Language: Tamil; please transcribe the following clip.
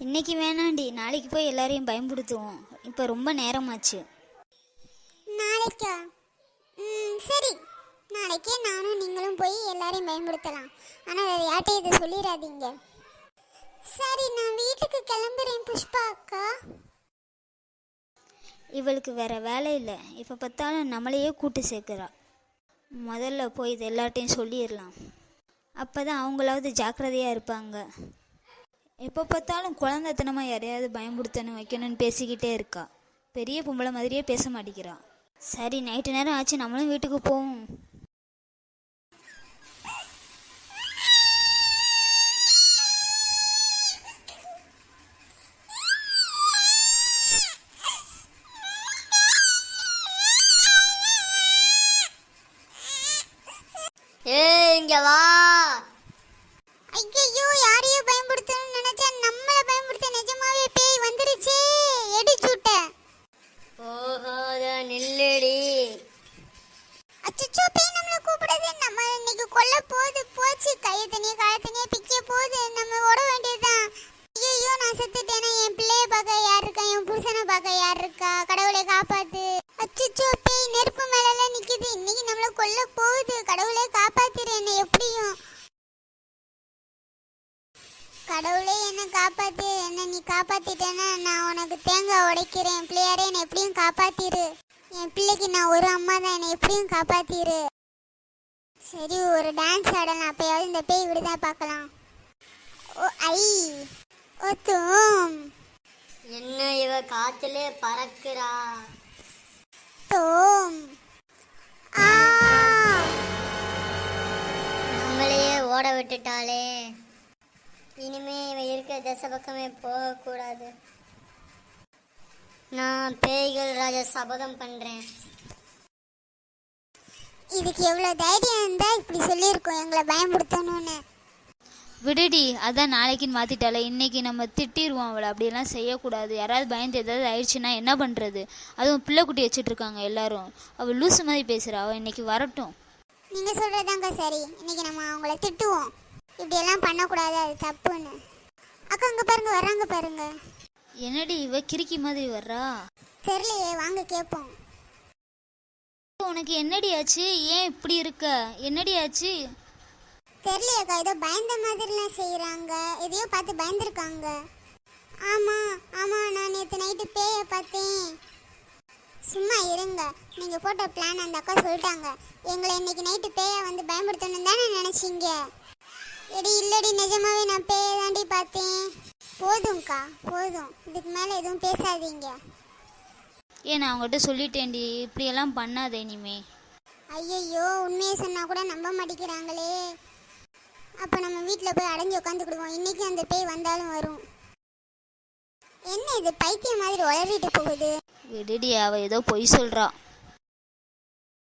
இன்னைக்கு வேணாண்டி, நாளைக்கு போய் எல்லாரையும் பயன்படுத்துவோம். இப்போ ரொம்ப நேரமாச்சு. நாளைக்கா? சரி, நாளைக்கே நானும் நீங்களும் போய் எல்லாரையும் பயன்படுத்தலாம். ஆனால் வேறு யார்கிட்ட இதை சொல்லிடாதீங்க. சரி, நான் வீட்டுக்கு கிளம்புறேன் புஷ்பா அக்கா. இவளுக்கு வேற வேலை இல்லை, இப்போ பார்த்தாலும் நம்மளையே கூட்டு சேர்க்குறா. முதல்ல போய் இது எல்லார்ட்டையும் சொல்லிடலாம். அப்போ தான் அவங்களாவது ஜாக்கிரதையாக இருப்பாங்க. எப்போ பார்த்தாலும் குழந்தைத்தனமாக யாரையாவது பயன்படுத்தணும் வைக்கணும்னு பேசிக்கிட்டே இருக்கா. பெரிய பொம்பளை மாதிரியே பேச மாட்டேங்கிறா. சரி, நைட்டு நேரம் ஆச்சு, நம்மளும் வீட்டுக்கு போவோம். இங்க வா. ஐயோ, யாரையோ பயன்படுத்தணும்னு நினைச்சா நம்மள பயன்படுத்த நிஜமாவே பேய் வந்துருச்சே. எடிச்சுட்ட. போகாத, நில்லுடி. அச்சச்சோ, பேய் நம்மள கூப்பிடுது. நம்ம இன்னைக்கு கொல்ல போகுது. போச்சு, கையை தனியா காலை தனியா பிக்க போகுது. நம்ம ஓட வேண்டியதுதான். ஐயோ, நான் செத்துட்டேனா? என் பிள்ளைய பார்க்க யார் இருக்கா? என் புருஷனை பார்க்க யார் இருக்கா? கடவுளை காப்பாத்து. அச்சச்சோ, பேய் நெருப்பு மேல நிக்குது. இன்னைக்கு நம்மள கொல்ல போகுது. கடவுளே காப்பாத்திரு என்ன எப்படியும். கடவுளே என்ன காப்பாத்து. என்ன நீ காப்பாத்திட்டேன்னா நான் உனக்கு தேங்காய் உடைக்கிறேன். பிள்ளையாரே என்னை எப்படியும் காப்பாத்திரு. என் பிள்ளைக்கு நான் ஒரு அம்மா தான், என்னை எப்படியும் காப்பாத்திரு. சரி, ஒரு டான்ஸ் ஆடலாம். அப்பயாவது இந்த பேய் விடுதா பார்க்கலாம். ஓ ஐ ஓ தூம். என்ன இவ காத்திலே பறக்குறா? தூம். ஆ, நம்மளையே ஓட விட்டுட்டாளே. இனிமே இவ இருக்க திசை பக்கமே போகக்கூடாது. நான் பேய்கள் ராஜா சபதம் பண்றேன். இதுக்கு எவ்வளவு தைரியம் இருந்தா இப்படி சொல்லியிருக்கோம் எங்களை பயன்படுத்தணும்னு. விடுடி, அதான் நாளைக்குன்னு மாற்றிட்டால. இன்றைக்கி நம்ம திட்டிடுவோம் அவளை. அப்படியெல்லாம் செய்யக்கூடாது. யாராவது பயந்து ஏதாவது ஆயிடுச்சுன்னா என்ன பண்ணுறது? அதுவும் பிள்ளைக்குட்டி வச்சுட்ருக்காங்க எல்லாரும். அவள் லூசு மாதிரி பேசுகிறா. அவள் இன்றைக்கி வரட்டும். நீங்கள் சொல்கிறதாங்க சரி. இன்னைக்கு நம்ம அவங்கள திட்டுவோம். இப்படியெல்லாம் பண்ணக்கூடாது, அது தப்புன்னு. அக்கா அங்கே பாருங்க, வர்றாங்க பாருங்க. என்னடி இவ கிறுக்கி மாதிரி வர்றா? தெரியலையே, வாங்க கேட்போம். உனக்கு என்னடி ஆச்சு? ஏன் இப்படி இருக்க? என்னடி ஆச்சு? தெரியலையக்கா, ஏதோ பயந்த மாதிரிலாம் செய்கிறாங்க. எதையோ பார்த்து பயந்துருக்காங்க. ஆமாம் ஆமாம், நான் நேற்று நைட்டு பேயை பார்த்தேன். சும்மா இருங்க, நீங்கள் போட்ட பிளான் அந்த அக்கா சொல்லிட்டாங்க. எங்களை இன்னைக்கு நைட்டு பேயை வந்து பயன்படுத்தணும் தானே நினச்சிங்க? எடி இல்லடி, நிஜமாவே நான் பேயை தாண்டி பார்த்தேன். போதும்க்கா போதும், இதுக்கு மேலே எதுவும் பேசாதீங்க. ஏன் நான் அவங்ககிட்ட சொல்லிட்டேன்டி, இப்படியெல்லாம் பண்ணாத இனிமே. ஐயையோ, உண்மையை சொன்னால் கூட நம்ப மாட்டேங்கிறாங்களே. அப்போ நம்ம வீட்டில் போய் அடைஞ்சு உட்காந்துக்கிடுவோம். இன்றைக்கி அந்த பேய் வந்தாலும் வரும். என்ன இது பைத்தியம் மாதிரி உளறிட்டு போகுது? விடுடி, அவ ஏதோ பொய் சொல்றா.